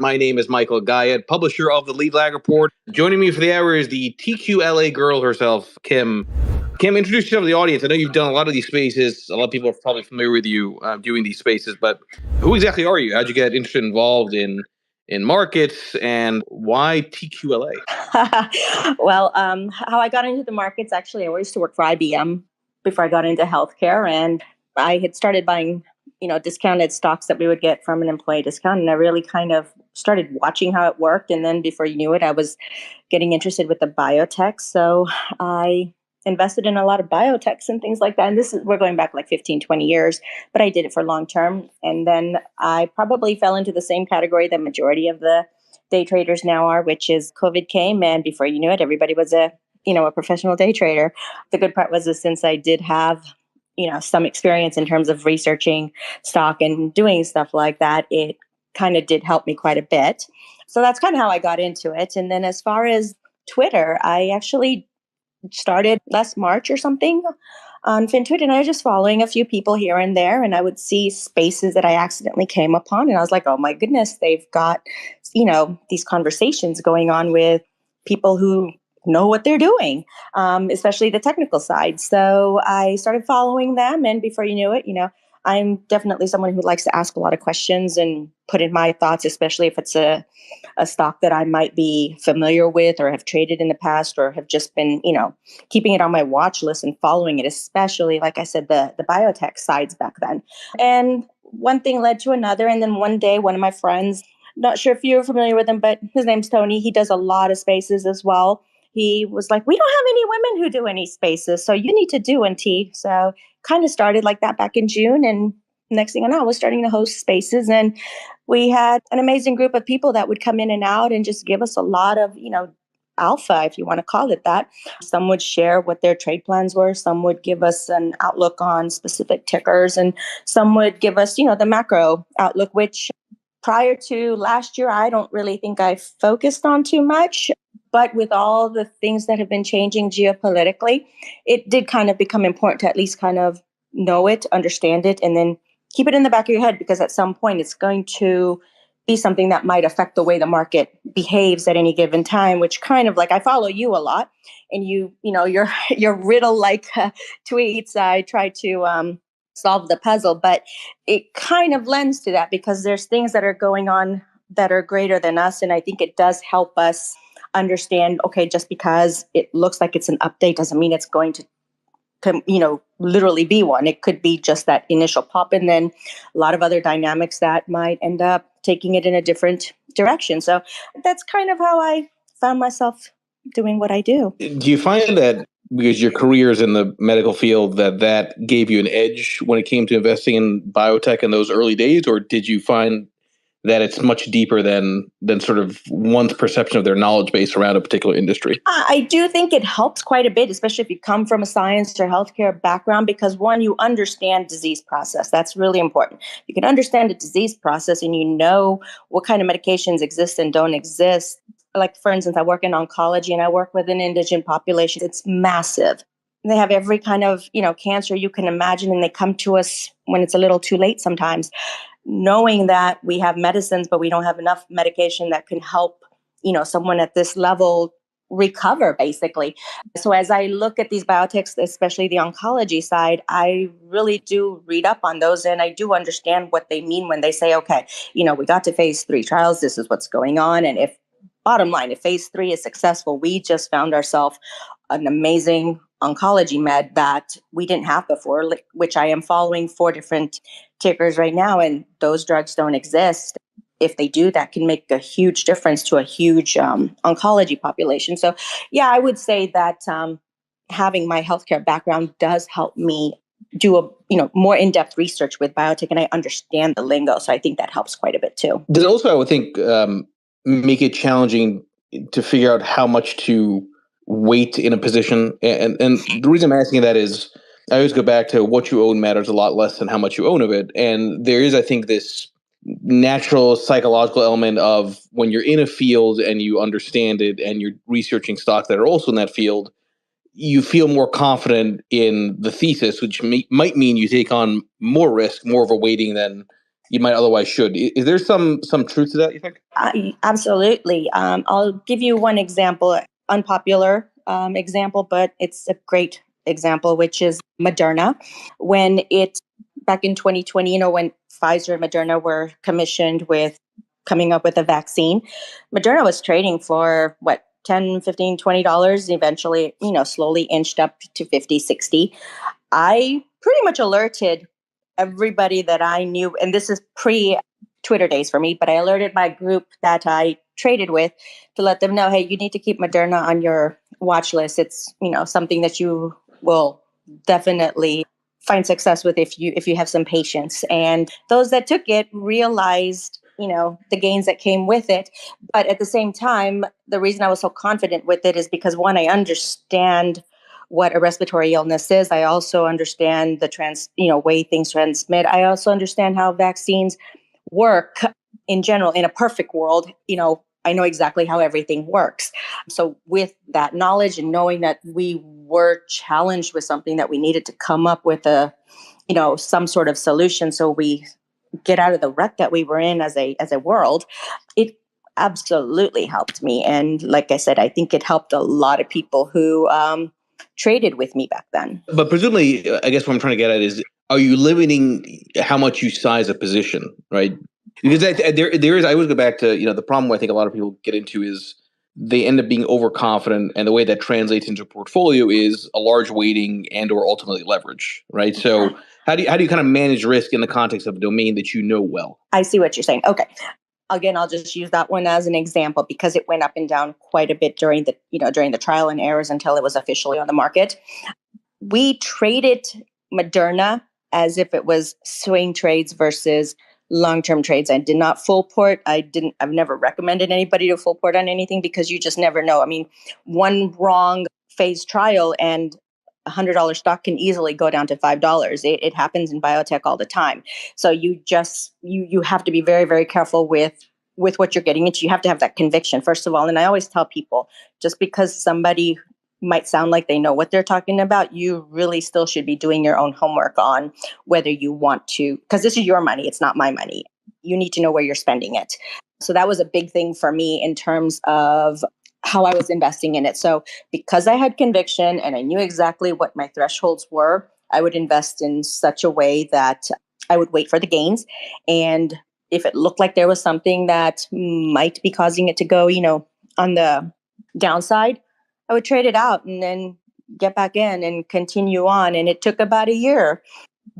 My name is Michael Guyette, publisher of the Lead Lag Report. Joining me for the hour is the TQLAGirl herself, Kim. Kim, introduce yourself to the audience. I know you've done a lot of these spaces. A lot of people are probably familiar with you doing these spaces, but who exactly are you? How'd you get interested, involved in markets, and why TQLA? Well, how I got into the markets, actually, I used to work for IBM before I got into healthcare, and I had started buying, discounted stocks that we would get from an employee discount, and I really kind of started watching how it worked, and then before you knew it, I was getting interested with the biotech, so I invested in a lot of biotechs and things like that, and we're going back like 15, 20 years, but I did it for long term, and then I probably fell into the same category the majority of the day traders now are, which is COVID came, and before you knew it, everybody was a professional day trader. The good part was since I did have, some experience in terms of researching stock and doing stuff like that, it kind of did help me quite a bit. So that's kind of how I got into it. And then as far as Twitter, I actually started last March or something on FinTwit, and I was just following a few people here and there, and I would see spaces that I accidentally came upon, and I was like, oh my goodness, they've got, these conversations going on with people who know what they're doing, especially the technical side. So I started following them, and before you knew it, I'm definitely someone who likes to ask a lot of questions and put in my thoughts, especially if it's a stock that I might be familiar with or have traded in the past or have just been, keeping it on my watch list and following it, especially, like I said, the biotech sides back then. And one thing led to another. And then one day, one of my friends, not sure if you're familiar with him, but his name's Tony. He does a lot of spaces as well. He was like, we don't have any women who do any spaces, so you need to do one, T. So kind of started like that back in June. And next thing I know, I was starting to host spaces. And we had an amazing group of people that would come in and out and just give us a lot of, alpha, if you want to call it that. Some would share what their trade plans were. Some would give us an outlook on specific tickers. And some would give us, the macro outlook, which prior to last year, I don't really think I focused on too much. But with all the things that have been changing geopolitically, it did kind of become important to at least kind of know it, understand it, and then keep it in the back of your head, because at some point it's going to be something that might affect the way the market behaves at any given time, which kind of like, I follow you a lot, and your riddle-like tweets, I try to solve the puzzle, but it kind of lends to that because there's things that are going on that are greater than us, and I think it does help us understand, okay, just because it looks like it's an update doesn't mean it's going to literally be one. It could be just that initial pop, and then a lot of other dynamics that might end up taking it in a different direction. So that's kind of how I found myself doing what I do. Do you find that because your career is in the medical field that gave you an edge when it came to investing in biotech in those early days, or did you find that it's much deeper than sort of one's perception of their knowledge base around a particular industry? I do think it helps quite a bit, especially if you come from a science or healthcare background, because one, you understand disease process. That's really important. You can understand the disease process and you know what kind of medications exist and don't exist. Like, for instance, I work in oncology and I work with an indigent population. It's massive. They have every kind of, cancer you can imagine, and they come to us when it's a little too late sometimes. Knowing that we have medicines, but we don't have enough medication that can help, someone at this level recover, basically. So as I look at these biotechs, especially the oncology side, I really do read up on those, and I do understand what they mean when they say, okay, we got to phase 3 trials, this is what's going on. And bottom line, if phase 3 is successful, we just found ourselves an amazing oncology med that we didn't have before, which I am following 4 different tickers right now, and those drugs don't exist. If they do, that can make a huge difference to a huge oncology population. So yeah, I would say that having my healthcare background does help me do a more in-depth research with biotech, and I understand the lingo. So I think that helps quite a bit too. Does it also, I would think, make it challenging to figure out how much to weight in a position? And the reason I'm asking that is I always go back to what you own matters a lot less than how much you own of it. And there is, I think, this natural psychological element of when you're in a field and you understand it and you're researching stocks that are also in that field, you feel more confident in the thesis, which might mean you take on more risk, more of a weighting than you might otherwise should. Is there some truth to that, you think? Absolutely. I'll give you one example, unpopular example, but it's a great example, which is Moderna. Back in 2020, when Pfizer and Moderna were commissioned with coming up with a vaccine, Moderna was trading for what, $10, $15, $20, and eventually, slowly inched up to 50, 60. I pretty much alerted everybody that I knew, and this is pre-Twitter days for me, but I alerted my group that I traded with to let them know, hey, you need to keep Moderna on your watch list. It's, something that you will definitely find success with if you have some patience. And those that took it realized, the gains that came with it. But at the same time, the reason I was so confident with it is because, one, I understand what a respiratory illness is. I also understand the way things transmit. I also understand how vaccines work in general. In a perfect world, I know exactly how everything works. So with that knowledge and knowing that we were challenged with something that we needed to come up with some sort of solution so we get out of the rut that we were in as a world, it absolutely helped me. And like I said, I think it helped a lot of people who traded with me back then. But presumably, I guess what I'm trying to get at is, are you limiting how much you size a position, right? Because there is, I always go back to, the problem I think a lot of people get into is they end up being overconfident, and the way that translates into a portfolio is a large weighting and or ultimately leverage, right? So how do you kind of manage risk in the context of a domain that you know well? I see what you're saying. Okay. Again, I'll just use that one as an example because it went up and down quite a bit during the trial and errors until it was officially on the market. We traded Moderna as if it was swing trades versus long-term trades. I did not full port. I've never recommended anybody to full port on anything because you just never know. I mean, one wrong phase trial and $100 stock can easily go down to $5. It happens in biotech all the time. So you have to be very, very careful with what you're getting into. You have to have that conviction, first of all. And I always tell people, just because somebody might sound like they know what they're talking about, you really still should be doing your own homework on whether you want to, because this is your money. It's not my money. You need to know where you're spending it. So that was a big thing for me in terms of how I was investing in it. So because I had conviction and I knew exactly what my thresholds were, I would invest in such a way that I would wait for the gains. And if it looked like there was something that might be causing it to go, on the downside, I would trade it out and then get back in and continue on. And it took about a year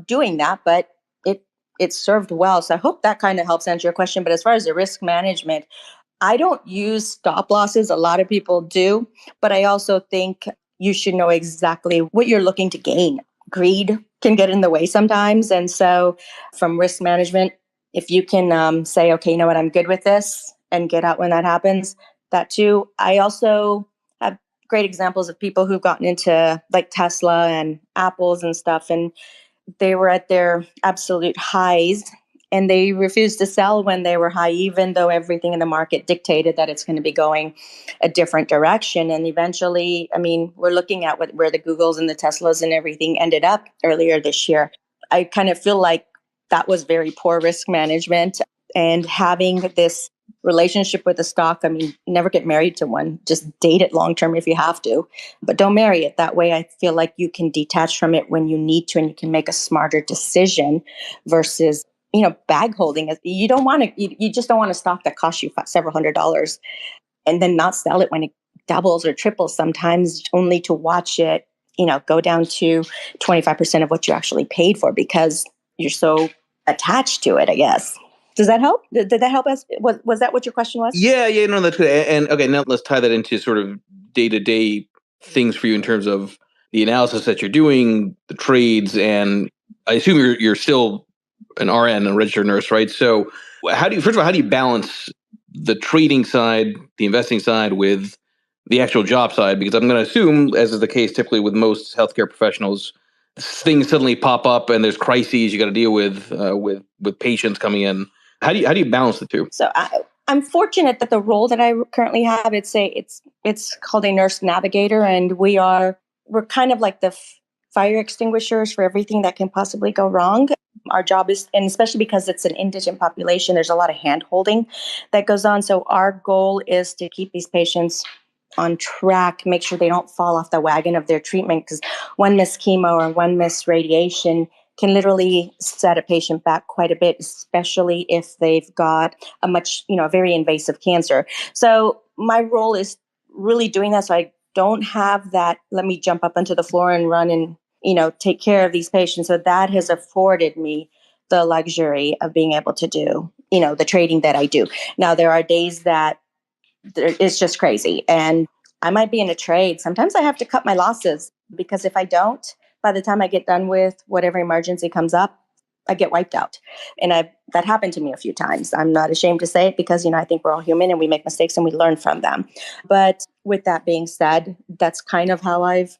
doing that, but it served well. So I hope that kind of helps answer your question. But as far as the risk management, I don't use stop losses. A lot of people do, but I also think you should know exactly what you're looking to gain. Greed can get in the way sometimes. And so from risk management, if you can say, okay, you know what, I'm good with this and get out when that happens, that too. I also have great examples of people who've gotten into like Tesla and Apples and stuff, and they were at their absolute highs and they refused to sell when they were high, even though everything in the market dictated that it's going to be going a different direction. And eventually, I mean, we're looking at where the Googles and the Teslas and everything ended up earlier this year. I kind of feel like that was very poor risk management. And having this relationship with the stock, I mean, never get married to one. Just date it long term if you have to, but don't marry it. That way, I feel like you can detach from it when you need to, and you can make a smarter decision versus bag holding. You don't want to. You just don't want a stock that costs you several $100s and then not sell it when it doubles or triples. Sometimes only to watch it, go down to 25% of what you actually paid for because you're so attached to it, I guess. Does that help? Did that help us? Was that what your question was? Yeah, no, that's good. And okay, now let's tie that into sort of day-to-day things for you in terms of the analysis that you're doing, the trades, and I assume you're still an RN, a registered nurse, right? So first of all, how do you balance the trading side, the investing side with the actual job side? Because I'm going to assume, as is the case typically with most healthcare professionals, things suddenly pop up and there's crises you got to deal with patients coming in. How do you balance the two? So I'm fortunate that the role that I currently have, it's called a nurse navigator, and we're kind of like the fire extinguishers for everything that can possibly go wrong. Our job is, and especially because it's an indigent population, there's a lot of hand holding that goes on. So our goal is to keep these patients on track, make sure they don't fall off the wagon of their treatment, because one missed chemo or one missed radiation can literally set a patient back quite a bit, especially if they've got a very invasive cancer. So my role is really doing that. So I don't have that, let me jump up onto the floor and run and, take care of these patients. So that has afforded me the luxury of being able to do, the trading that I do. Now, there are days that it's just crazy. And I might be in a trade. Sometimes I have to cut my losses, because if I don't, by the time I get done with whatever emergency comes up, I get wiped out. And that happened to me a few times. I'm not ashamed to say it, because, I think we're all human and we make mistakes and we learn from them. But with that being said, that's kind of how I've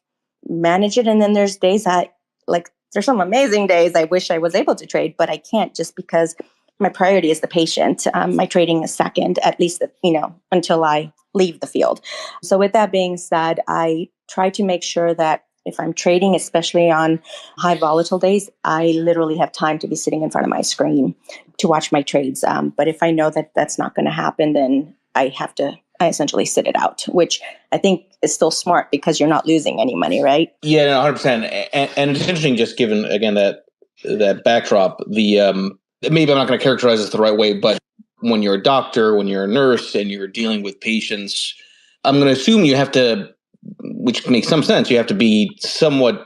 managed it. And then there's days there's some amazing days I wish I was able to trade, but I can't, just because my priority is the patient. My trading is second, at least, until I leave the field. So with that being said, I try to make sure that if I'm trading, especially on high volatile days, I literally have time to be sitting in front of my screen to watch my trades. But if I know that that's not going to happen, then I essentially sit it out, which I think is still smart, because you're not losing any money, right? Yeah, no, 100%. And it's interesting, just given, again, that backdrop, maybe I'm not going to characterize this the right way, but when you're a doctor, when you're a nurse, and you're dealing with patients, I'm going to assume you have to, which makes some sense, you have to be somewhat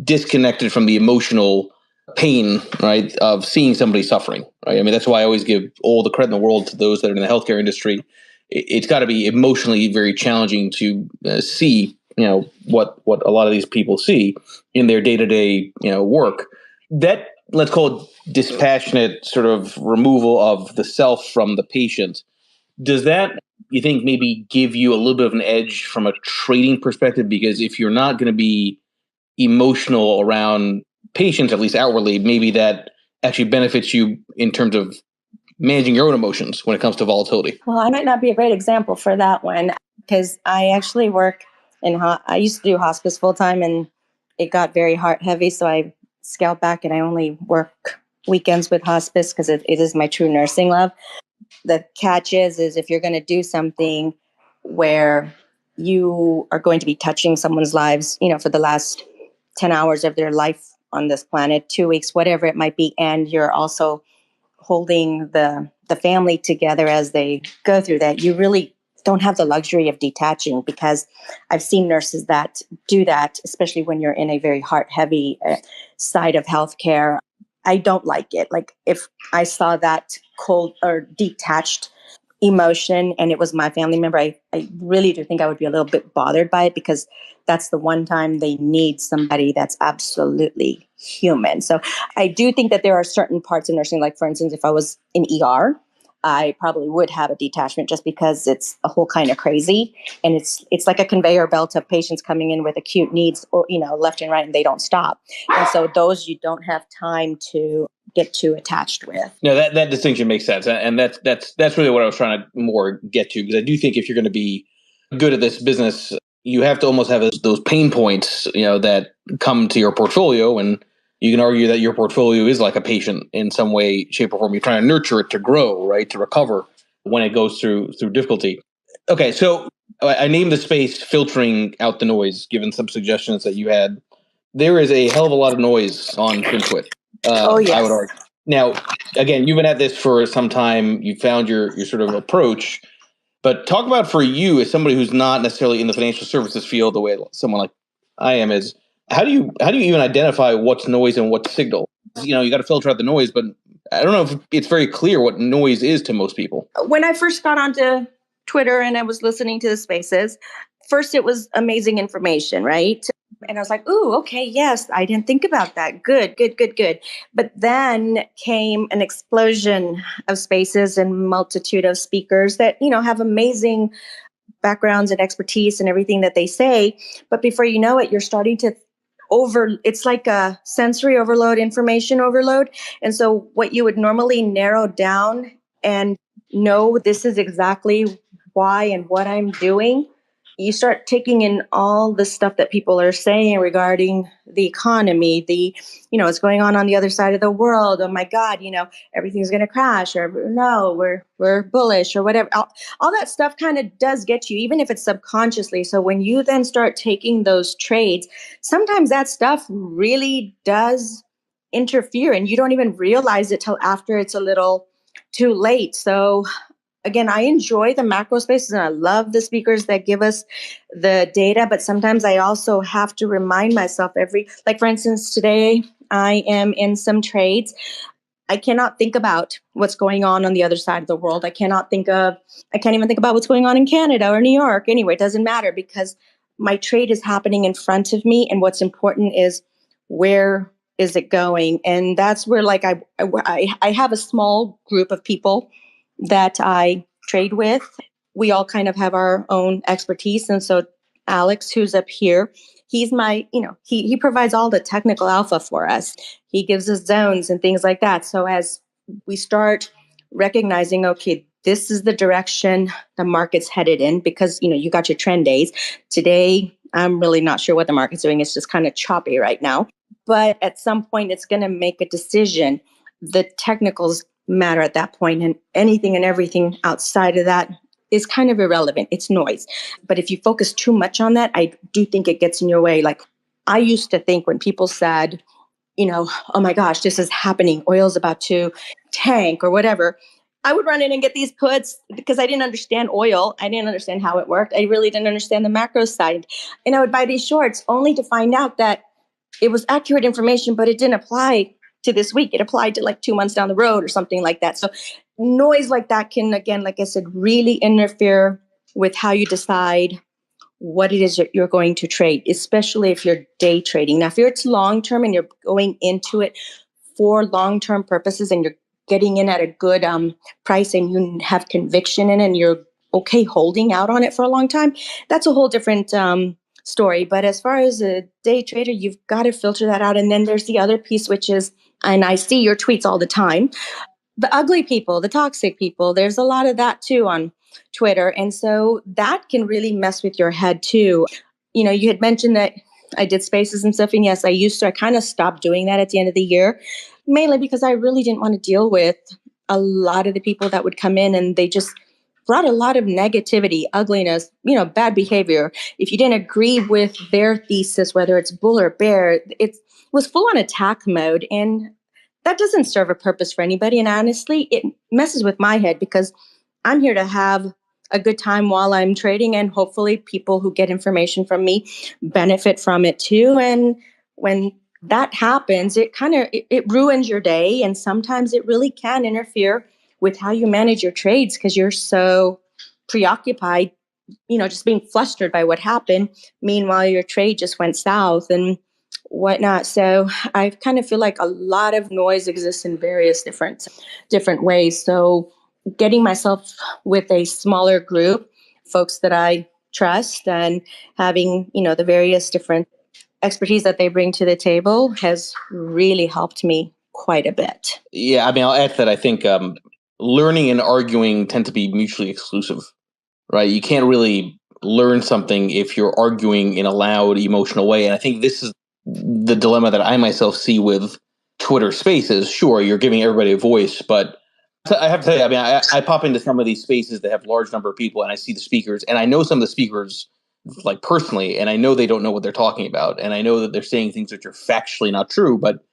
disconnected from the emotional pain, right, of seeing somebody suffering, right? I mean, that's why I always give all the credit in the world to those that are in the healthcare industry. It's got to be emotionally very challenging to see, what a lot of these people see in their day-to-day, work. That, let's call it dispassionate sort of removal of the self from the patient. Does that, you think, maybe give you a little bit of an edge from a trading perspective? Because if you're not going to be emotional around patients, at least outwardly, maybe that actually benefits you in terms of managing your own emotions when it comes to volatility. Well, I might not be a great example for that one, because I actually work I used to do hospice full time, and it got very heart heavy. So I scaled back and I only work weekends with hospice, because it is my true nursing love. The catch is if you're going to do something where you are going to be touching someone's lives, for the last 10 hours of their life on this planet, 2 weeks, whatever it might be, and you're also holding the family together as they go through that, you really don't have the luxury of detaching, because I've seen nurses that do that, especially when you're in a very heart-heavy side of healthcare. I don't like it. Like, if I saw that cold or detached emotion and it was my family member, I really do think I would be a little bit bothered by it, because that's the one time they need somebody that's absolutely human. So I do think that there are certain parts of nursing, like, for instance, if I was in ER, I probably would have a detachment, just because it's a whole kind of crazy, and it's like a conveyor belt of patients coming in with acute needs, or, left and right, and they don't stop. And so those you don't have time to get too attached with. No, that distinction makes sense, and that's really what I was trying to more get to, because I do think if you're going to be good at this business, you have to almost have those pain points, that come to your portfolio, and you can argue that your portfolio is like a patient in some way, shape, or form. You're trying to nurture it to grow, right, to recover when it goes through difficulty. Okay, so I named the space filtering out the noise, given some suggestions that you had. There is a hell of a lot of noise on FinTwit. Oh, yes. I would argue. Now, again, you've been at this for some time. You found your sort of approach, but talk about, for you, as somebody who's not necessarily in the financial services field the way someone like I am is, how do you even identify what's noise and what's signal? You got to filter out the noise, but I don't know if it's very clear what noise is to most people. When I first got onto Twitter and I was listening to the spaces, first it was amazing information, right? And I was like, ooh, okay, yes, I didn't think about that. Good. But then came an explosion of spaces and multitude of speakers that, have amazing backgrounds and expertise and everything that they say. But before you know it, you're starting to it's like a sensory overload, information overload. And so what you would normally narrow down and know this is exactly why and what I'm doing, you start taking in all the stuff that people are saying regarding the economy, what's going on the other side of the world. Oh my God, everything's going to crash, or no, we're bullish, or whatever. All that stuff kind of does get you, even if it's subconsciously. So when you then start taking those trades, sometimes that stuff really does interfere, and you don't even realize it till after it's a little too late. So again, I enjoy the macro spaces and I love the speakers that give us the data, but sometimes I also have to remind myself like for instance, today I am in some trades. I cannot think about what's going on the other side of the world. I can't even think about what's going on in Canada or New York. Anyway, it doesn't matter because my trade is happening in front of me. And what's important is where is it going? And that's where like I have a small group of people that I trade with. We all kind of have our own expertise. And so Alex, who's up here, he's he provides all the technical alpha for us. He gives us zones and things like that. So as we start recognizing, okay, this is the direction the market's headed in, because, you got your trend days. Today, I'm really not sure what the market's doing. It's just kind of choppy right now. But at some point, it's going to make a decision. The technicals matter at that point, and anything and everything outside of that is kind of irrelevant. It's noise. But if you focus too much on that, I do think it gets in your way. Like I used to think when people said, oh my gosh, this is happening, oil's about to tank or whatever, I would run in and get these puts because I didn't understand oil. I didn't understand how it worked. I really didn't understand the macro side. And I would buy these shorts only to find out that it was accurate information, but it didn't apply to this week. It applied to like 2 months down the road or something like that. So noise like that can, again, like I said, really interfere with how you decide what it is that you're going to trade, especially if you're day trading. Now, if it's long-term and you're going into it for long-term purposes and you're getting in at a good price and you have conviction in it and you're okay holding out on it for a long time, that's a whole different story. But as far as a day trader, you've got to filter that out. And then there's the other piece, which is, and I see your tweets all the time, the ugly people, the toxic people. There's a lot of that too on Twitter. And so that can really mess with your head too. You had mentioned that I did spaces and stuff. And yes, I kind of stopped doing that at the end of the year, mainly because I really didn't want to deal with a lot of the people that would come in and they just brought a lot of negativity, ugliness, bad behavior. If you didn't agree with their thesis, whether it's bull or bear, it was full on attack mode. And that doesn't serve a purpose for anybody. And honestly, it messes with my head because I'm here to have a good time while I'm trading, and hopefully people who get information from me benefit from it too. And when that happens, it ruins your day. And sometimes it really can interfere with how you manage your trades because you're so preoccupied, just being flustered by what happened. Meanwhile, your trade just went south and whatnot. So I kind of feel like a lot of noise exists in various different ways. So getting myself with a smaller group, folks that I trust, and having, the various different expertise that they bring to the table has really helped me quite a bit. Yeah, I mean, I'll add to that. I think learning and arguing tend to be mutually exclusive, right? You can't really learn something if you're arguing in a loud, emotional way. And I think this is the dilemma that I myself see with Twitter Spaces. Sure, you're giving everybody a voice, but I have to tell you, I mean, I pop into some of these spaces that have large number of people, and I see the speakers, and I know some of the speakers like personally, and I know they don't know what they're talking about, and I know that they're saying things which are factually not true, but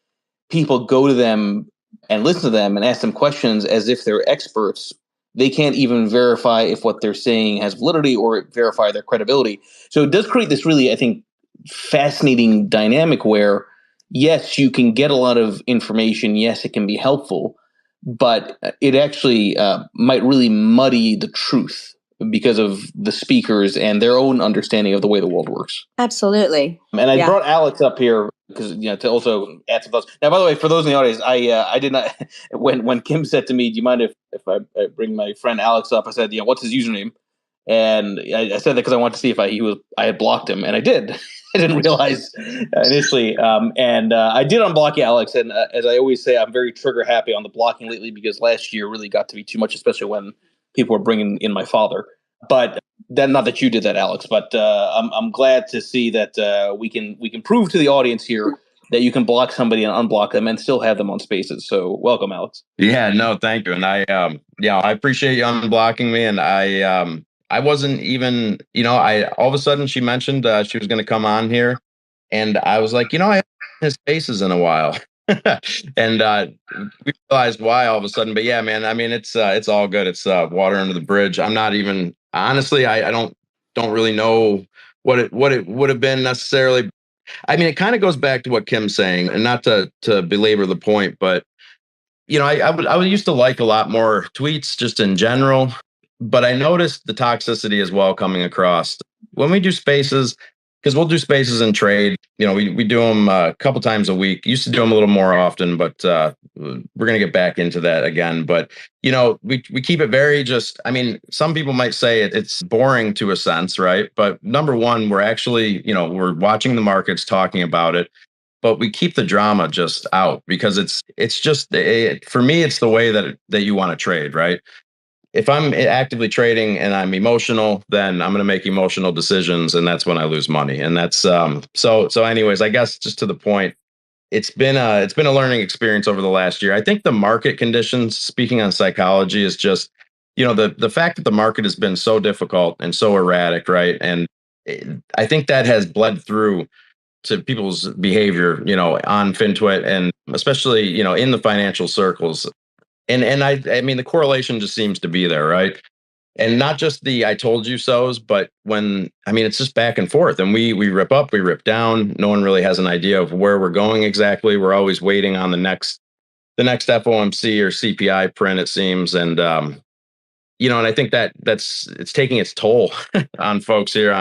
people go to them and listen to them and ask them questions as if they're experts. They can't even verify if what they're saying has validity or verify their credibility. So it does create this really, I think, fascinating dynamic where, yes, you can get a lot of information. Yes, it can be helpful, but it actually might really muddy the truth because of the speakers and their own understanding of the way the world works. Absolutely. And I brought Alex up here because to also add some thoughts. Now, by the way, for those in the audience, I did not when Kim said to me, "Do you mind if I bring my friend Alex up?" I said, "What's his username?" And I said that because I wanted to see if I had blocked him, and I did. I didn't realize initially, and I did unblock you, Alex. And as I always say, I'm very trigger happy on the blocking lately because last year really got to be too much, especially when people were bringing in my father. But not that you did that, Alex, but I'm glad to see that we can prove to the audience here that you can block somebody and unblock them and still have them on Spaces. So welcome, Alex. Yeah, no, thank you. And I appreciate you unblocking me. And I wasn't even, I all of a sudden she mentioned she was going to come on here, and I was like, I haven't seen his Spaces in a while, and we realized why all of a sudden. But yeah, man, I mean, it's all good. It's water under the bridge. I'm not even honestly, I don't really know what it would have been necessarily. I mean, it kind of goes back to what Kim's saying, and not to belabor the point, but I used to like a lot more tweets just in general, but I noticed the toxicity as well coming across when we do Spaces, because we'll do Spaces and trade. We do them a couple times a week. Used to do them a little more often, but we're going to get back into that again. But, we keep it very just, I mean, some people might say it's boring to a sense, right? But number one, we're actually, we're watching the markets, talking about it, but we keep the drama just out, because it's just for me, it's the way that you want to trade, right? If I'm actively trading and I'm emotional, then I'm going to make emotional decisions, and that's when I lose money. And that's so anyways, I guess just to the point, it's been a learning experience over the last year. I think the market conditions, speaking on psychology, is just the fact that the market has been so difficult and so erratic, right? And I think that has bled through to people's behavior, on FinTwit, and especially, in the financial circles. And I mean, the correlation just seems to be there, right? And not just the "I told you so's," but it's just back and forth, and we rip up, we rip down. No one really has an idea of where we're going exactly. We're always waiting on the next FOMC or CPI print, it seems. And and I think it's taking its toll on folks here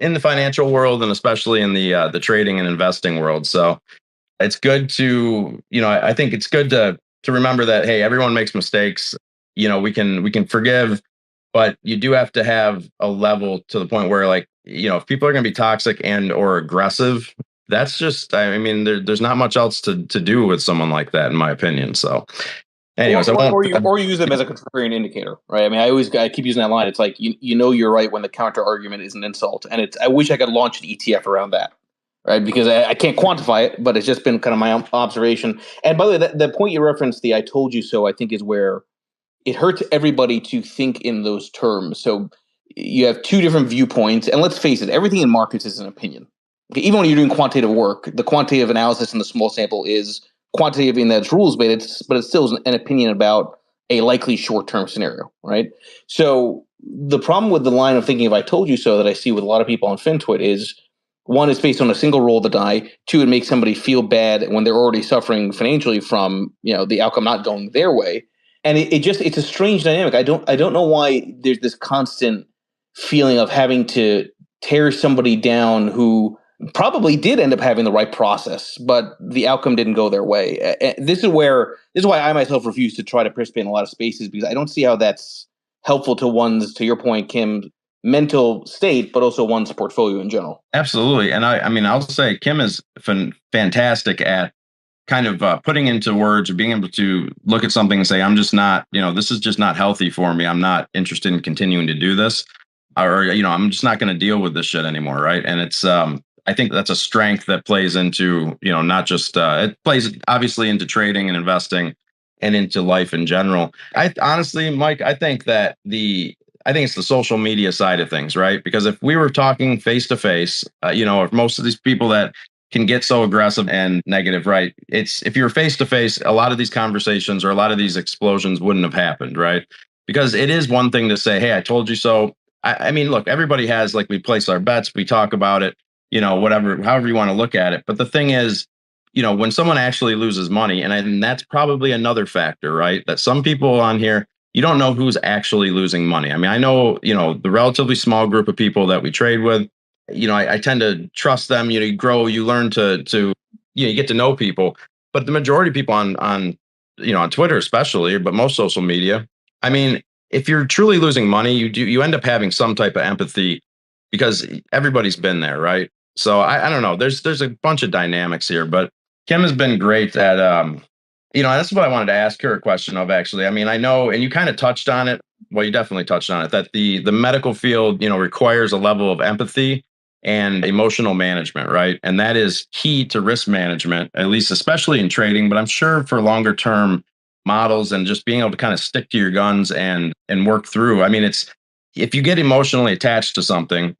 in the financial world, and especially in the trading and investing world. So it's good to, I think it's good to remember that, hey, everyone makes mistakes. We can forgive, but you do have to have a level to the point where, like, if people are going to be toxic and or aggressive, that's just, there's not much else to do with someone like that, in my opinion. So anyways, or you use them as a contrarian indicator, right? I mean, I keep using that line. It's like, you're right when the counter argument is an insult, and I wish I could launch an ETF around that, right? Because I can't quantify it, but it's just been kind of my observation. And by the way, the point you referenced, the "I told you so," I think is where it hurts everybody to think in those terms. So you have two different viewpoints, and let's face it, everything in markets is an opinion. Okay, even when you're doing quantitative work, the quantitative analysis in the small sample is quantitative in that it's rules-based, but it's still an opinion about a likely short-term scenario, right? So the problem with the line of thinking of "I told you so" that I see with a lot of people on FinTwit is, one, it's based on a single roll of the die. Two, it makes somebody feel bad when they're already suffering financially from the outcome not going their way. And it's a strange dynamic. I don't know why there's this constant feeling of having to tear somebody down who probably did end up having the right process, but the outcome didn't go their way. This is why I myself refuse to try to participate in a lot of Spaces, because I don't see how that's helpful to one's, to your point, Kim, mental state, but also one's portfolio in general. Absolutely. And I'll say Kim is fantastic at kind of putting into words, or being able to look at something and say, I'm just not, this is just not healthy for me. I'm not interested in continuing to do this, or, I'm just not going to deal with this shit anymore. Right. And it's, I think that's a strength that plays into, not just, it plays obviously into trading and investing and into life in general. I honestly, Mike, I think it's the social media side of things, right? Because if we were talking face to face, if most of these people that can get so aggressive and negative, right? It's, if you're face to face, a lot of these conversations or a lot of these explosions wouldn't have happened, right? Because it is one thing to say, hey, I told you so. I mean, look, everybody has, like, we place our bets, we talk about it, whatever, however you want to look at it. But the thing is, when someone actually loses money, and that's probably another factor, right? That some people on here, you don't know who's actually losing money. I mean, I know, the relatively small group of people that we trade with, I tend to trust them. You grow, you learn to you get to know people. But the majority of people on Twitter especially, but most social media, I mean, if you're truly losing money, you end up having some type of empathy, because everybody's been there, right? So I don't know. There's a bunch of dynamics here, but Kim has been great at that's what I wanted to ask her a question of, actually. I mean, I know, and you kind of touched on it, well, you definitely touched on it, that the medical field, requires a level of empathy and emotional management, right? And that is key to risk management, at least especially in trading, but I'm sure for longer term models and just being able to kind of stick to your guns and work through. I mean, it's if you get emotionally attached to something,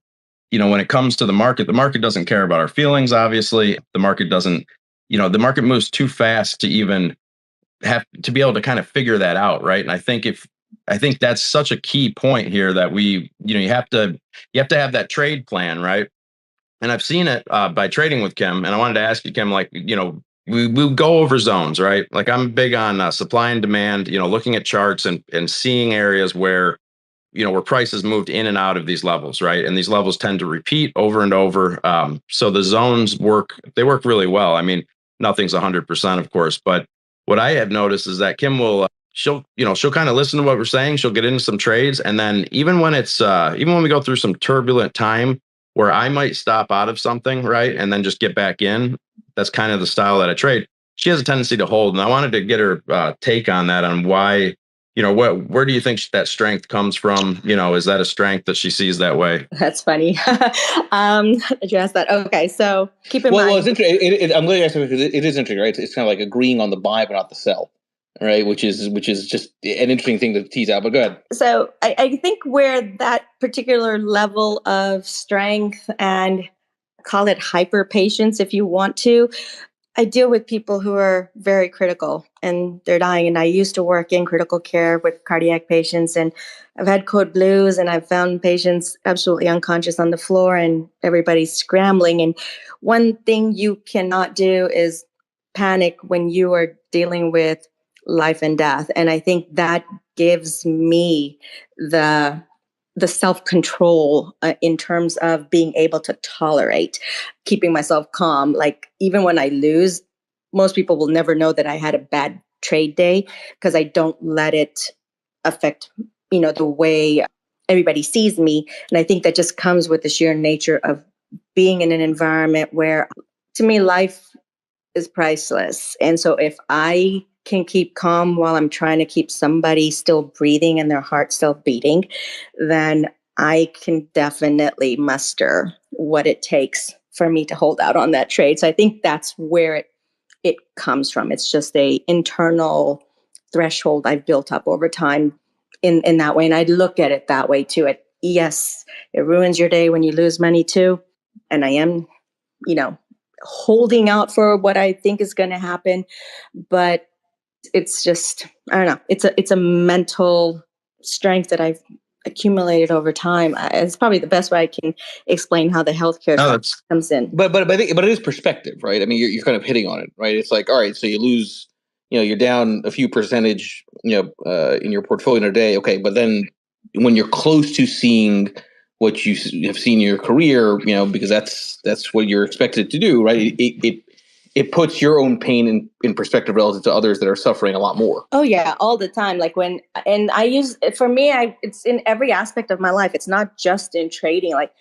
when it comes to the market doesn't care about our feelings, obviously. The market doesn't, the market moves too fast to even have to be able to kind of figure that out, right? And I think that's such a key point here that you have to have that trade plan, right? And I've seen it by trading with Kim, and I wanted to ask you, Kim, like, we go over zones, right? Like I'm big on supply and demand, looking at charts and seeing areas where where prices moved in and out of these levels, right? And these levels tend to repeat over and over. So the zones work really well. I mean, nothing's 100%, of course, but what I have noticed is that Kim will, she'll kind of listen to what we're saying. She'll get into some trades. And then even when we go through some turbulent time where I might stop out of something, right? And then just get back in, that's kind of the style that I trade. She has a tendency to hold. And I wanted to get her take on that, on why, where do you think that strength comes from? Is that a strength that she sees that way? That's funny. Did you ask that? Okay, so keep in mind. Well, it's interesting. I'm glad you asked it because it is interesting, right? It's kind of like agreeing on the buy but not the sell, right? Which is just an interesting thing to tease out. But go ahead. So I think where that particular level of strength, and call it hyper patience if you want to, I deal with people who are very critical and they're dying. And I used to work in critical care with cardiac patients, and I've had code blues, and I've found patients absolutely unconscious on the floor and everybody's scrambling. And one thing you cannot do is panic when you are dealing with life and death. And I think that gives me the self-control in terms of being able to tolerate keeping myself calm. Like even when I lose, most people will never know that I had a bad trade day because I don't let it affect, the way everybody sees me. And I think that just comes with the sheer nature of being in an environment where, to me, life is priceless. And so if I can keep calm while I'm trying to keep somebody still breathing and their heart still beating, then I can definitely muster what it takes for me to hold out on that trade. So I think that's where it comes from. It's just a internal threshold I've built up over time in that way. And I look at it that way too. Yes, it ruins your day when you lose money too. And I am, holding out for what I think is going to happen. But it's just, I don't know, it's a mental strength that I've accumulated over time. It's probably the best way I can explain how the healthcare comes in. But it is perspective, right? I mean, you're kind of hitting on it, right? It's like, all right, so you lose, you're down a few percentage, in your portfolio in a day. Okay, but then when you're close to seeing what you have seen in your career, because that's what you're expected to do, right? It puts your own pain in perspective relative to others that are suffering a lot more. Oh yeah, all the time. And I use, for me, it's in every aspect of my life. It's not just in trading. Like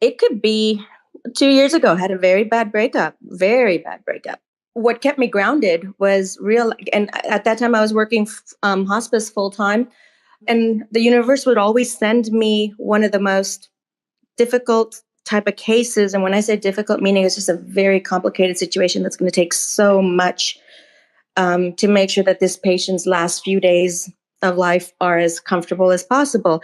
it could be 2 years ago, had a very bad breakup. What kept me grounded was real. And at that time I was working hospice full time, and the universe would always send me one of the most difficult type of cases. And when I say difficult, meaning it's just a very complicated situation that's going to take so much to make sure that this patient's last few days of life are as comfortable as possible.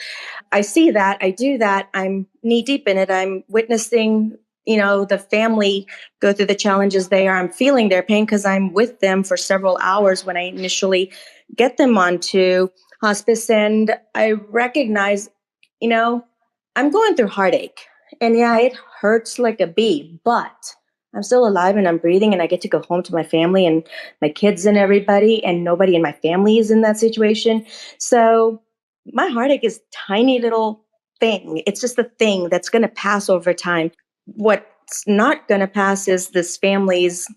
I see that, I do that, I'm knee deep in it. I'm witnessing, the family go through the challenges they are. I'm feeling their pain because I'm with them for several hours when I initially get them onto hospice. And I recognize, I'm going through heartache, and yeah, it hurts like a bee, but I'm still alive and I'm breathing, and I get to go home to my family and my kids and everybody, and nobody in my family is in that situation. So my heartache is tiny little thing. It's just a thing that's going to pass over time. What's not going to pass is this family's,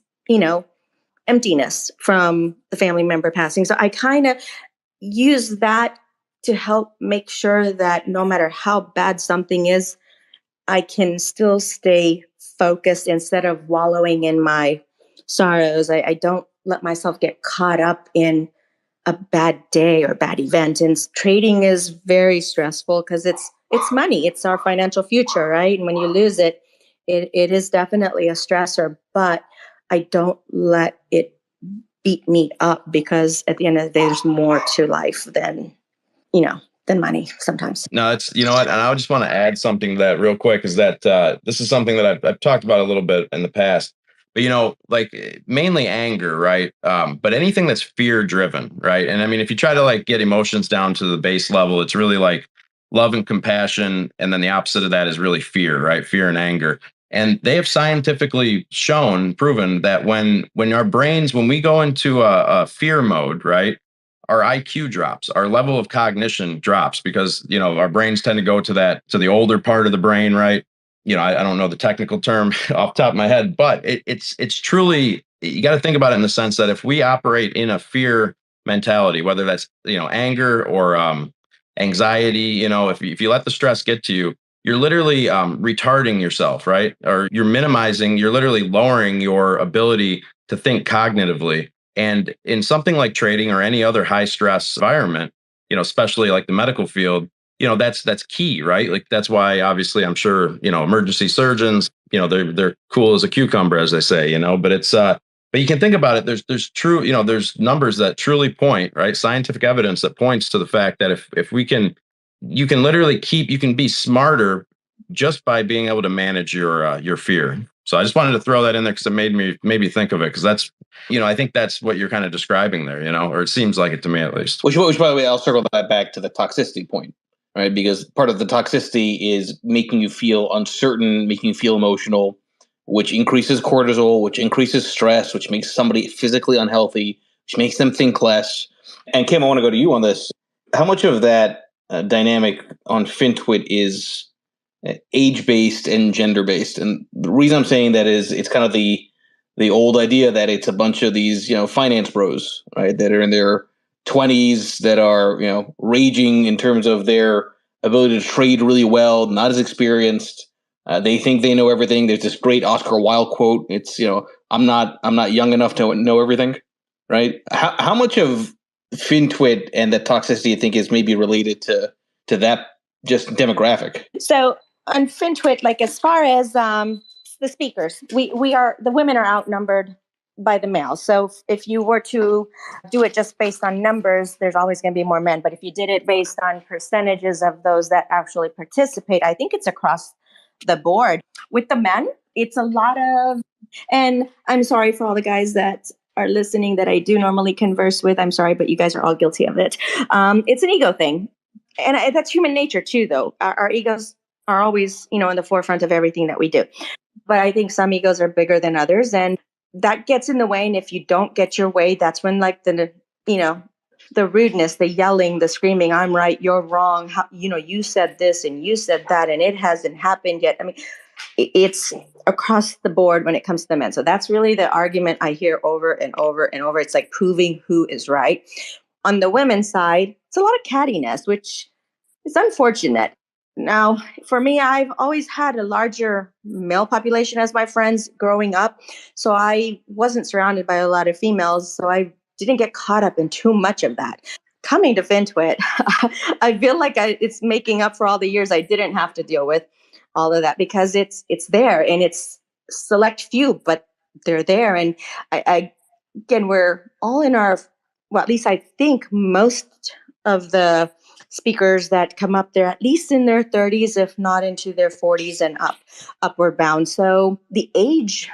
emptiness from the family member passing. So I kind of use that to help make sure that no matter how bad something is, I can still stay focused instead of wallowing in my sorrows. I don't let myself get caught up in a bad day or bad event. And trading is very stressful because it's money. It's our financial future, right? And when you lose it, it is definitely a stressor, but I don't let it beat me up, because at the end of the day, there's more to life than money sometimes. No, it's, you know what, and I just want to add something to that real quick, is that this is something that I've talked about a little bit in the past, but like mainly anger, right? But anything that's fear driven, right? And I mean, if you try to like get emotions down to the base level, it's really like love and compassion, and then the opposite of that is really fear, right? Fear and anger. And they have scientifically proven that when we go into a fear mode, right, our IQ drops, our level of cognition drops, because our brains tend to go to the older part of the brain, right? I don't know the technical term off the top of my head, but it's truly, you got to think about it in the sense that if we operate in a fear mentality, whether that's anger or anxiety, if you let the stress get to you, you're literally retarding yourself, right? Or you're literally lowering your ability to think cognitively. And in something like trading or any other high stress environment, especially like the medical field, that's key, right? Like that's why obviously I'm sure, emergency surgeons, they're cool as a cucumber, as they say, but it's but you can think about it. There's true, there's numbers that truly point, right? Scientific evidence that points to the fact that if we can, you can be smarter just by being able to manage your fear. So I just wanted to throw that in there because it made me think of it, because that's, I think that's what you're kind of describing there, or it seems like it to me at least. Which by the way, I'll circle that back to the toxicity point, right? Because part of the toxicity is making you feel uncertain, making you feel emotional, which increases cortisol, which increases stress, which makes somebody physically unhealthy, which makes them think less. And Kim, I want to go to you on this. How much of that dynamic on FinTwit is age-based and gender-based? And the reason I'm saying that is it's kind of the old idea that it's a bunch of these, finance bros, right, that are in their 20s, that are, raging in terms of their ability to trade really well, not as experienced. They think they know everything. There's this great Oscar Wilde quote. It's, I'm not young enough to know everything, right? How much of FinTwit and that toxicity, I think, is maybe related to that just demographic? So on FinTwit, like as far as the speakers, the women are outnumbered by the males. So if you were to do it just based on numbers, there's always going to be more men. But if you did it based on percentages of those that actually participate, I think it's across the board. With the men, it's a lot of, and I'm sorry for all the guys that are listening that I do normally converse with. I'm sorry, but you guys are all guilty of it. It's an ego thing. And that's human nature too, though. Our egos are always, in the forefront of everything that we do. But I think some egos are bigger than others, and that gets in the way. And if you don't get your way, that's when like the rudeness, the yelling, the screaming, I'm right, you're wrong. How, you said this and you said that, and it hasn't happened yet. I mean, it's across the board when it comes to the men. So that's really the argument I hear over and over and over. It's like proving who is right. On the women's side, it's a lot of cattiness, which is unfortunate. Now, for me, I've always had a larger male population as my friends growing up. So I wasn't surrounded by a lot of females. So I didn't get caught up in too much of that. Coming to FinTwit, I feel like it's making up for all the years I didn't have to deal with all of that, because it's there, and it's select few, but they're there. And again, we're all in our, well, at least I think most of the speakers that come up, they're at least in their 30s, if not into their 40s and upward bound. So the age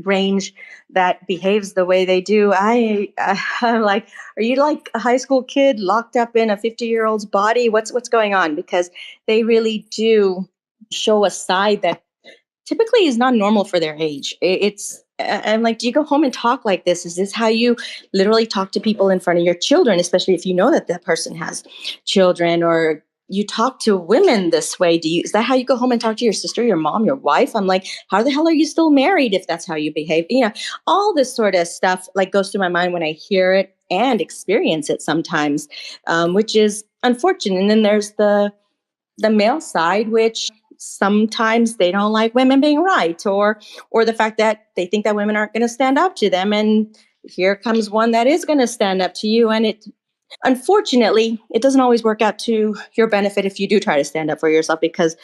range that behaves the way they do, I'm like, are you like a high school kid locked up in a 50-year-old's body? What's going on? Because they really do show a side that typically is not normal for their age. I'm like, do you go home and talk like this? Is this how you literally talk to people in front of your children, especially if you know that that person has children, or you talk to women this way? Is that how you go home and talk to your sister, your mom, your wife? I'm like, how the hell are you still married if that's how you behave? All this sort of stuff like goes through my mind when I hear it and experience it sometimes, which is unfortunate. And then there's the male side, which sometimes they don't like women being right, or the fact that they think that women aren't going to stand up to them. And here comes one that is going to stand up to you. And Unfortunately, it doesn't always work out to your benefit if you do try to stand up for yourself, because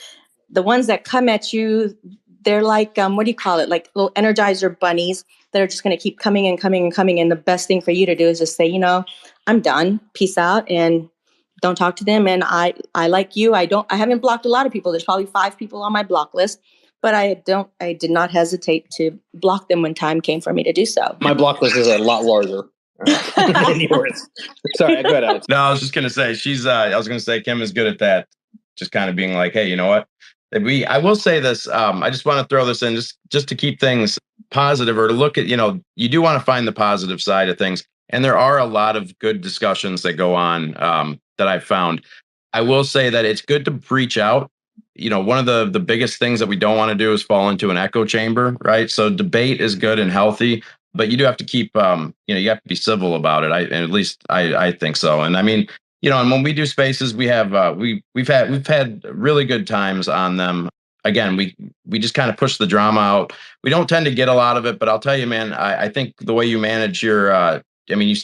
the ones that come at you, they're like, what do you call it? Like little Energizer bunnies that are just going to keep coming and coming and coming. And the best thing for you to do is just say, I'm done. Peace out. And don't talk to them. And I like you. I haven't blocked a lot of people. There's probably 5 people on my block list, but I did not hesitate to block them when time came for me to do so. My block list is a lot larger than yours. Sorry, go ahead, Alex. No, I was just going to say, Kim is good at that. Just kind of being like, hey, you know what? I will say this. I just want to throw this in just to keep things positive, or to look at, you do want to find the positive side of things. And there are a lot of good discussions that go on that I've found. I will say that it's good to reach out. One of the biggest things that we don't want to do is fall into an echo chamber, right? So debate is good and healthy, but you do have to keep, you have to be civil about it. At least I think so. And I mean, and when we do spaces, we've had really good times on them. Again, we just kind of push the drama out. We don't tend to get a lot of it, but I'll tell you, man, I think the way you manage your, we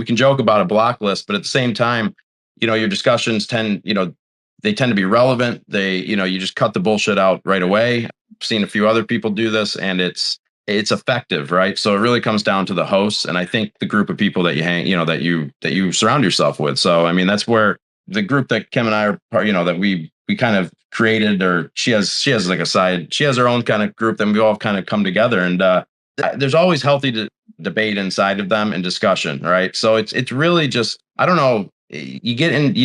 can joke about a block list, but at the same time, your discussions tend to be relevant. You just cut the bullshit out right away. I've seen a few other people do this, and it's effective, right? So it really comes down to the hosts, and I think the group of people that you that you surround yourself with. So I mean, that's where the group that Kim and I are part, that we kind of created, or she has like a side, she has her own kind of group that we all kind of come together, and there's always healthy debate inside of them and discussion, right? So it's really just, I don't know, you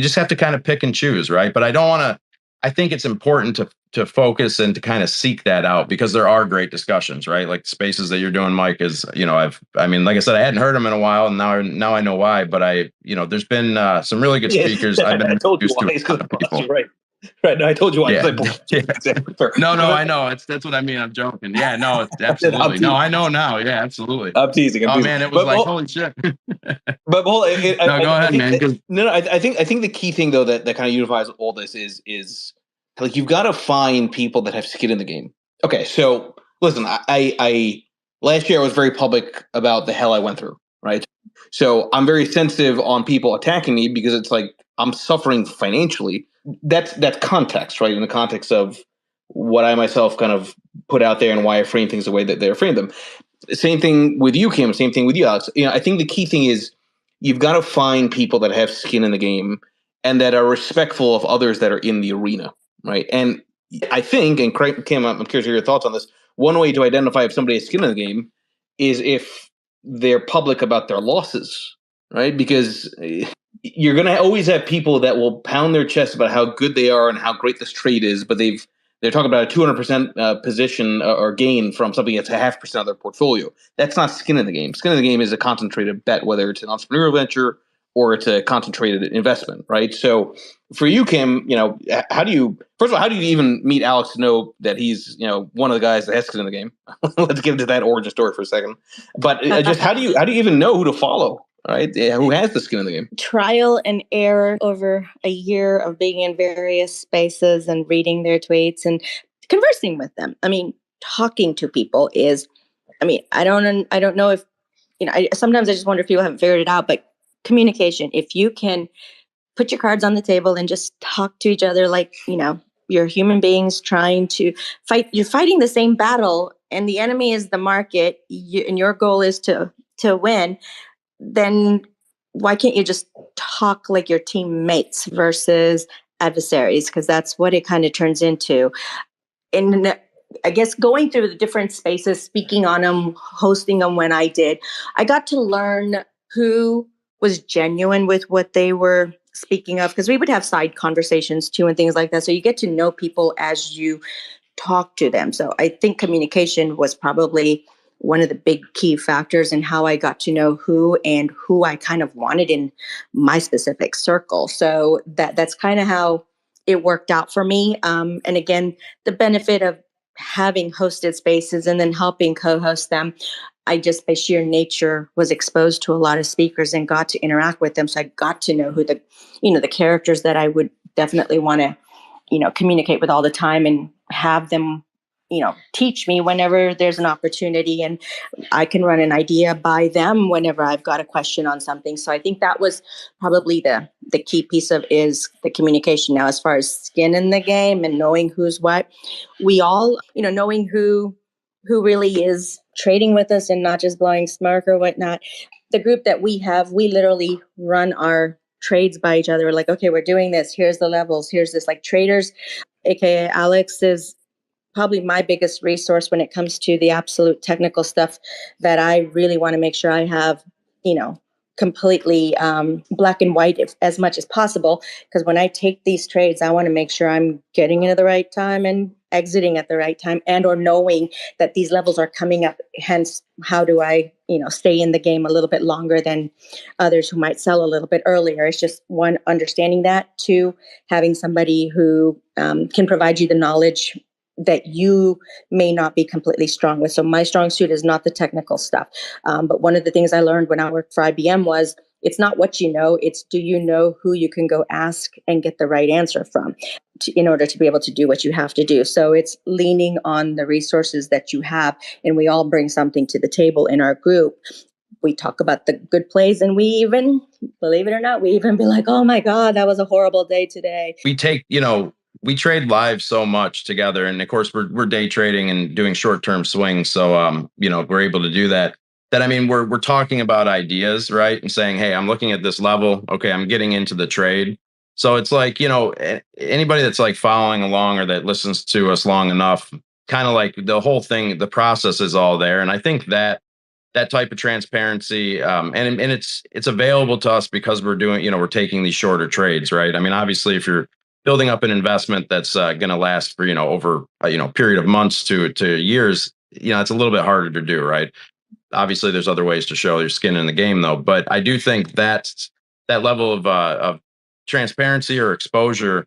just have to kind of pick and choose, right? But I think it's important to focus and to kind of seek that out, because there are great discussions, right? Like spaces that you're doing, Mike, is, like I said, I hadn't heard them in a while, and now I know why, but there's been some really good speakers. I've been introduced to a lot of people. Right. No, I told you why. Yeah. No, I But know. That's what I mean. I'm joking. Yeah, no, it's absolutely. No, I know now. Yeah, absolutely. I'm teasing. Man, it was holy shit. But hold, go ahead, man. No, I think the key thing though that kind of unifies all this is like, you've got to find people that have skin in the game. Okay, so listen, I last year I was very public about the hell I went through. Right, so I'm very sensitive on people attacking me, because it's like I'm suffering financially. That's context, right? In the context of what I myself kind of put out there and why I frame things the way that they're framed them. Same thing with you, Kim. Same thing with you, Alex. I think the key thing is you've got to find people that have skin in the game and that are respectful of others that are in the arena, right? And I think, and Kim, I'm curious to hear your thoughts on this. One way to identify if somebody has skin in the game is if they're public about their losses, right? Because you're going to always have people that will pound their chest about how good they are and how great this trade is, but they're talking about a 200% position or gain from something that's 0.5% of their portfolio. That's not skin in the game. Skin in the game is a concentrated bet, whether it's an entrepreneurial venture or it's a concentrated investment, right? So for you, Kim, how do you even meet Alex to know that he's, one of the guys that has skin in the game? Let's get into that origin story for a second. But just how do you even know who to follow? Right? Who has the skin in the game? Trial and error over a year of being in various spaces and reading their tweets and conversing with them. I mean, talking to people is, I don't know if, sometimes I just wonder if people haven't figured it out, but communication, if you can put your cards on the table and just talk to each other like, you're human beings trying to fight, you're fighting the same battle, and the enemy is the market, and your goal is to win, then why can't you just talk like your teammates versus adversaries? Because that's what it kind of turns into. And I guess going through the different spaces, speaking on them, hosting them when I did, I got to learn who was genuine with what they were speaking of, because we would have side conversations too and things like that. So you get to know people as you talk to them. So I think communication was probably one of the big key factors in how I got to know who I kind of wanted in my specific circle. So that's kind of how it worked out for me. And again, the benefit of having hosted spaces and then helping co-host them, I just by sheer nature was exposed to a lot of speakers and got to interact with them. So I got to know who the characters that I would definitely want to, communicate with all the time and have them teach me whenever there's an opportunity, and I can run an idea by them whenever I've got a question on something. So I think that was probably the key piece of is the communication. Now, as far as skin in the game and knowing who's what, we all, knowing who really is trading with us and not just blowing smoke or whatnot. The group that we have, we literally run our trades by each other. We're like, okay, we're doing this. Here's the levels. Here's this. Like traders, aka Alex, is probably my biggest resource when it comes to the absolute technical stuff that I really want to make sure I have, completely black and white as much as possible. Because when I take these trades, I want to make sure I'm getting in at the right time and exiting at the right time, and or knowing that these levels are coming up. Hence, how do I, stay in the game a little bit longer than others who might sell a little bit earlier? It's just one, understanding that. Two, having somebody who can provide you the knowledge that you may not be completely strong with. So my strong suit is not the technical stuff. But one of the things I learned when I worked for IBM was it's not what you know, it's do you know who you can go ask and get the right answer from in order to be able to do what you have to do. So it's leaning on the resources that you have. And we all bring something to the table in our group. We talk about the good plays, and we even, believe it or not, we even be like, oh my God, that was a horrible day today. We take, we trade live so much together, and of course we're day trading and doing short-term swings. So we're able to do that. I mean, we're talking about ideas, right? And saying, hey, I'm looking at this level. Okay, I'm getting into the trade. So it's like, anybody that's like following along or that listens to us long enough, kind of like the whole thing, the process is all there. And I think that type of transparency, and it's available to us because we're doing, we're taking these shorter trades, right? I mean, obviously, if you're building up an investment that's going to last for over period of months to years, it's a little bit harder to do, right? Obviously, there's other ways to show your skin in the game, though. But I do think that level of transparency or exposure,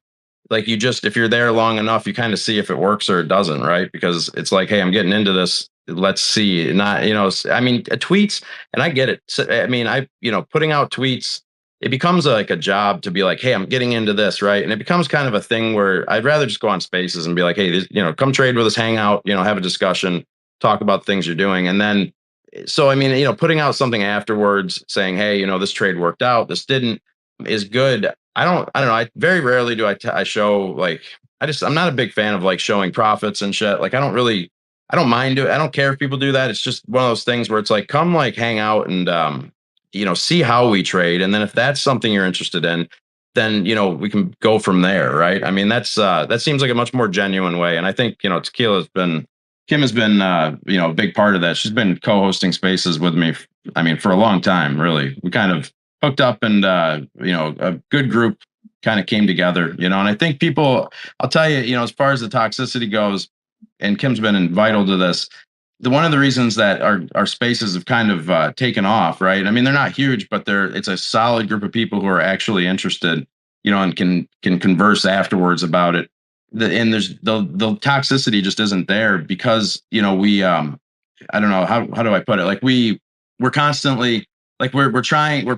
like if you're there long enough, you kind of see if it works or it doesn't, right? Because it's like, hey, I'm getting into this. Let's see. Not, I mean, tweets, and I get it. So, I mean, putting out tweets, it becomes like a job to be like, hey, I'm getting into this, right? And it becomes kind of a thing where I'd rather just go on Spaces and be like, hey, come trade with us, hang out, have a discussion, talk about things you're doing. And then, so, I mean, putting out something afterwards saying, hey, this trade worked out, this didn't, is good. I don't know. I very rarely do I show, like, I'm not a big fan of like showing profits and shit. Like, I don't mind it. I don't care if people do that. It's just one of those things where it's like, come like hang out and, see how we trade. And then if that's something you're interested in, then, we can go from there. Right. I mean, that seems like a much more genuine way. And I think, Kim has been, a big part of that. She's been co-hosting Spaces with me. I mean, for a long time, really. We kind of hooked up and, a good group kind of came together, and I think people, I'll tell you, as far as the toxicity goes, and Kim's been vital to this. One of the reasons that our Spaces have kind of taken off, right? I mean, they're not huge, but it's a solid group of people who are actually interested, and can converse afterwards about it. And there's the toxicity just isn't there because, we, I don't know, how do I put it? Like we're constantly, like we're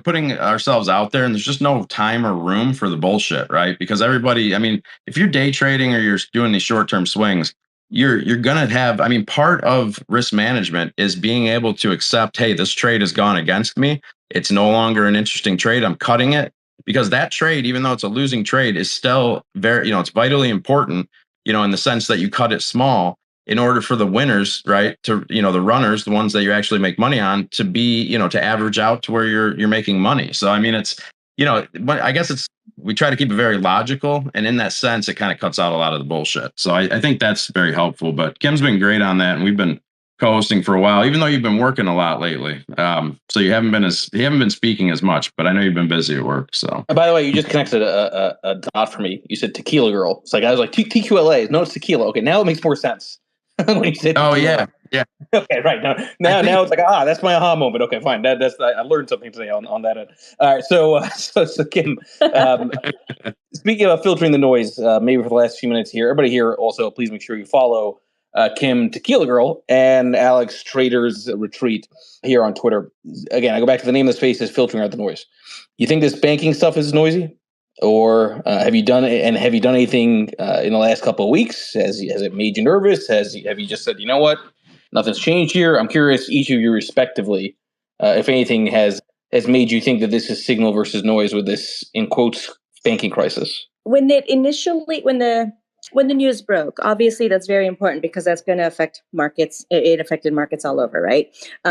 putting ourselves out there, and there's just no time or room for the bullshit, right? Because everybody, I mean, if you're day trading or you're doing these short-term swings, you're gonna have, I mean, part of risk management is being able to accept, hey, this trade has gone against me. It's no longer an interesting trade. I'm cutting it, because that trade, even though it's a losing trade, is still very, it's vitally important, in the sense that you cut it small in order for the winners, right, to, the runners, the ones that you actually make money on, to be, to average out to where you're making money. So, I mean, it's, I guess we try to keep it very logical. And in that sense, it kind of cuts out a lot of the bullshit. So I think that's very helpful. But Kim's been great on that. And we've been co-hosting for a while, even though you've been working a lot lately. So you haven't been speaking as much, but I know you've been busy at work. So, by the way, you just connected a dot for me. You said Tequila Girl. It's like, I was like, TQLA. No, it's tequila. Okay, now it makes more sense. When you said oh tequila. Yeah. Okay, right. Now it's like, that's my aha moment. Okay, fine. That's I learned something today on that end. All right, so Kim, speaking of filtering the noise, maybe for the last few minutes here, everybody here also, please make sure you follow Kim Tequila Girl and Alex TradersRetreat here on Twitter. Again, I go back to the name of the space is filtering out the noise. You think this banking stuff is noisy? or have you done it? And have you done anything in the last couple of weeks? Has it made you nervous? Have you just said, you know what, nothing's changed here? I'm curious, each of you respectively, if anything has made you think that this is signal versus noise with this, in quotes, banking crisis. When the news broke, obviously that's very important because that's going to affect markets. It affected markets all over, right?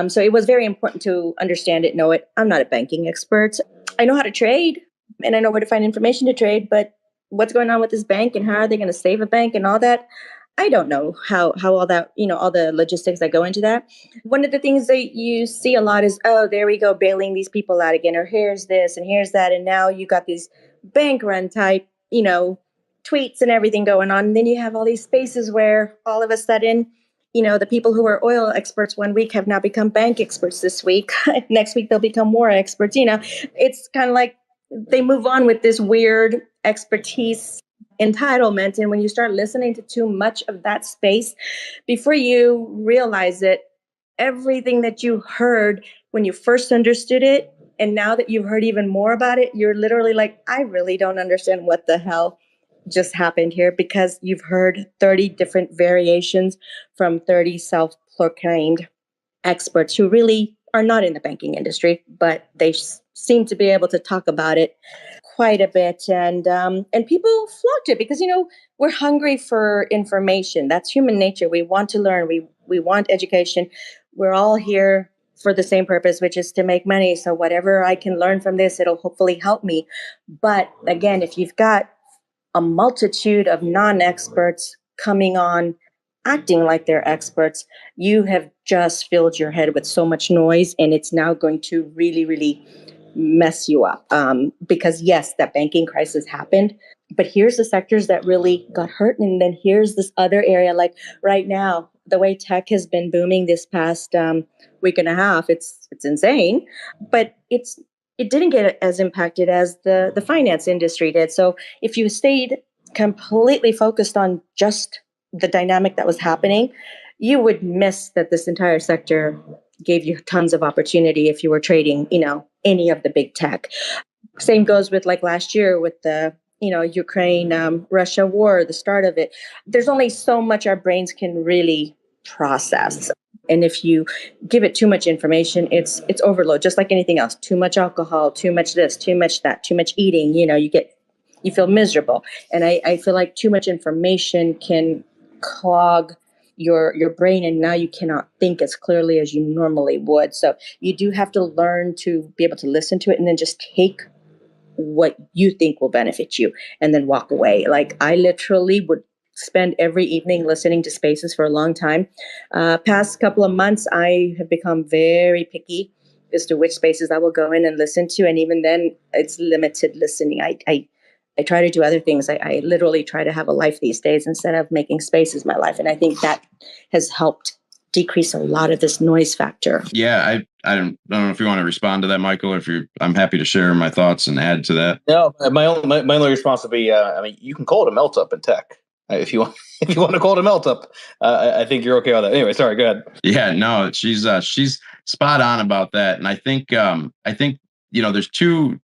So it was very important to understand it, know it. I'm not a banking expert. I know how to trade and I know where to find information to trade, but what's going on with this bank and how are they going to save a bank and all that? I don't know how all that, all the logistics that go into that. One of the things that you see a lot is, oh, there we go, bailing these people out again, or here's this and here's that. And now you got these bank run type, tweets and everything going on. And then you have all these spaces where all of a sudden, the people who were oil experts one week have now become bank experts this week. Next week, they'll become war experts. It's kind of like they move on with this weird expertise entitlement. And when you start listening to too much of that space, before you realize it, everything that you heard when you first understood it, and now that you've heard even more about it, you're literally like, I really don't understand what the hell just happened here, because you've heard 30 different variations from 30 self-proclaimed experts who really are not in the banking industry, but they seem to be able to talk about it quite a bit, and people flocked it because we're hungry for information. That's human nature. We want to learn. We want education. We're all here for the same purpose, which is to make money. So whatever I can learn from this, it'll hopefully help me. But again, if you've got a multitude of non-experts coming on, acting like they're experts, you have just filled your head with so much noise, and it's now going to really, really mess you up. Because yes, that banking crisis happened, but here's the sectors that really got hurt. And then here's this other area, like right now, the way tech has been booming this past week and a half, it's insane, but it didn't get as impacted as the finance industry did. So if you stayed completely focused on just the dynamic that was happening, you would miss that this entire sector gave you tons of opportunity if you were trading, any of the big tech. Same goes with like last year with the, Ukraine, Russia war, the start of it. There's only so much our brains can really process. And if you give it too much information, it's overload, just like anything else. Too much alcohol, too much this, too much that, too much eating, you feel miserable. And I feel like too much information can clog your brain, and now you cannot think as clearly as you normally would. So you do have to learn to be able to listen to it and then just take what you think will benefit you and then walk away. Like I literally would spend every evening listening to spaces for a long time. Past couple of months, I have become very picky as to which spaces I will go in and listen to. And even then, it's limited listening. I try to do other things. I literally try to have a life these days instead of making spaces my life. And I think that has helped decrease a lot of this noise factor. Yeah, I don't know if you want to respond to that, Michael, or I'm happy to share my thoughts and add to that. No, my only response would be, you can call it a melt up in tech. If you want to call it a melt up, I think you're okay with that. Anyway, sorry, go ahead. Yeah, no, she's spot on about that. And I think there's two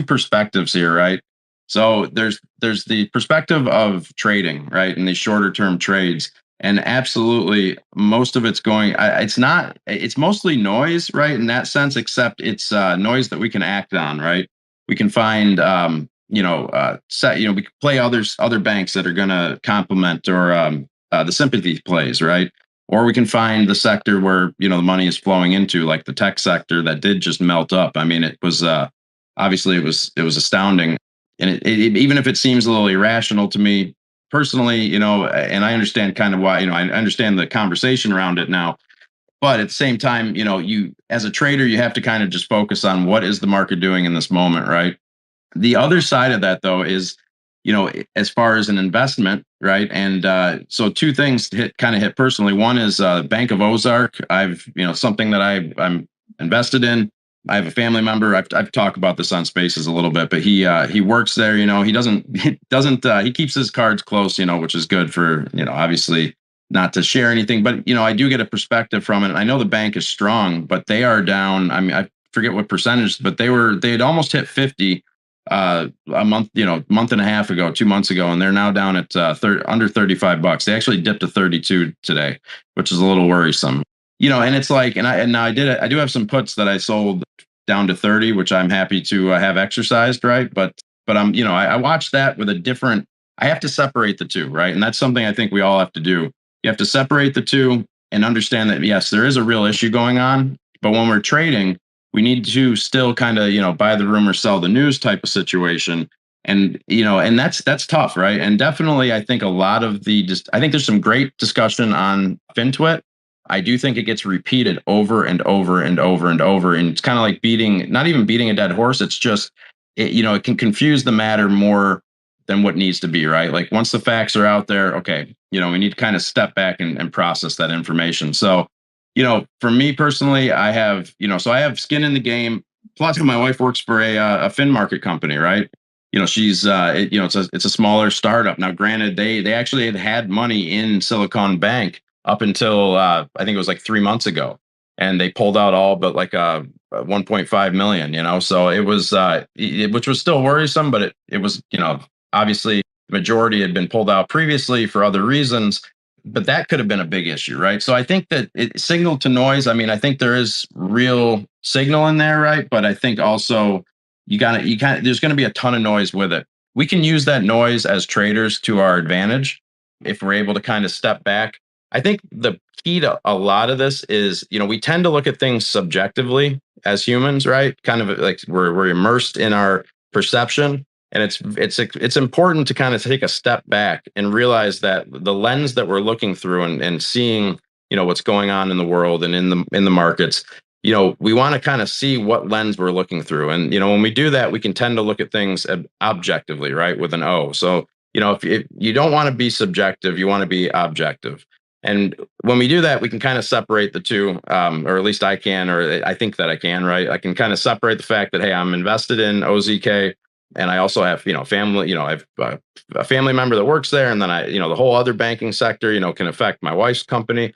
perspectives here, right? So there's the perspective of trading, right, and these shorter term trades, and absolutely most of it's going. It's mostly noise, right, in that sense, except it's noise that we can act on, right? We can find we can play other banks that are going to complement or the sympathy plays, right? Or we can find the sector where the money is flowing into, like the tech sector that did just melt up. I mean, it was obviously it was astounding. And it even if it seems a little irrational to me personally, and I understand kind of why, I understand the conversation around it now, but at the same time, you as a trader, you have to kind of just focus on what is the market doing in this moment, right? The other side of that, though, is, as far as an investment, right? And so two things hit personally. One is Bank of Ozark. I've, something that I'm invested in. I have a family member. I've talked about this on Spaces a little bit, but he works there. He keeps his cards close, which is good for, obviously not to share anything, but I do get a perspective from it. I know the bank is strong, but they are down. I mean, I forget what percentage, but they had almost hit 50 a month, month and a half ago, 2 months ago, and they're now down at under $35. They actually dipped to 32 today, which is a little worrisome. And it's like, I do have some puts that I sold down to 30, which I'm happy to have exercised, right? But I watch that with a different. I have to separate the two, right? And that's something I think we all have to do. You have to separate the two and understand that yes, there is a real issue going on, but when we're trading, we need to still kind of, buy the rumor, sell the news type of situation. And, and that's tough, right? And definitely, I think a lot of I think there's some great discussion on FinTwit. I do think it gets repeated over and over and over and over. And it's kind of like not even beating a dead horse. It's just, it can confuse the matter more than what needs to be, right? Like once the facts are out there, okay, we need to kind of step back and process that information. So, for me personally, I have, so I have skin in the game. Plus, my wife works for a fin market company, right? She's, it's a smaller startup. Now, granted, they actually had money in Silicon Bank up until I think it was like 3 months ago, and they pulled out all but like 1.5 million. So it was, which was still worrisome, but it was, obviously the majority had been pulled out previously for other reasons. But that could have been a big issue, right? So I think that signal to noise. I mean, I think there is real signal in there, right? But I think also there's going to be a ton of noise with it. We can use that noise as traders to our advantage if we're able to kind of step back. I think the key to a lot of this is, we tend to look at things subjectively as humans, right? Kind of like we're immersed in our perception. And it's important to kind of take a step back and realize that the lens that we're looking through and seeing, what's going on in the world and in the markets, we want to kind of see what lens we're looking through. And, when we do that, we can tend to look at things objectively, right? With an O. So, if you don't want to be subjective, you want to be objective. And when we do that, we can kind of separate the two, or at least I can, or I think that I can, right? I can kind of separate the fact that, hey, I'm invested in OZK. And I also have, family, I have a family member that works there. And then the whole other banking sector, can affect my wife's company.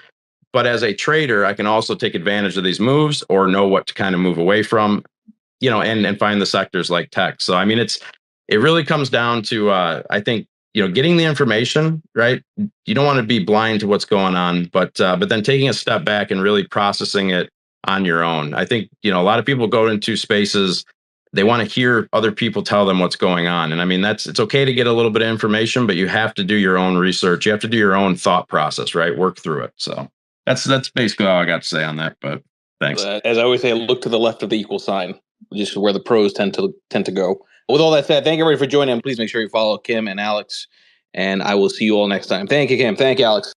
But as a trader, I can also take advantage of these moves or know what to kind of move away from, and find the sectors like tech. So, I mean, it really comes down to, I think, getting the information, right? You don't want to be blind to what's going on, but then taking a step back and really processing it on your own. I think, a lot of people go into spaces. They want to hear other people tell them what's going on. And I mean, it's okay to get a little bit of information, but you have to do your own research. You have to do your own thought process, right? Work through it. So that's basically all I got to say on that, but thanks. As I always say, look to the left of the equal sign, just where the pros tend to go. With all that said, thank everybody for joining. Please make sure you follow Kim and Alex, and I will see you all next time. Thank you, Kim. Thank you, Alex.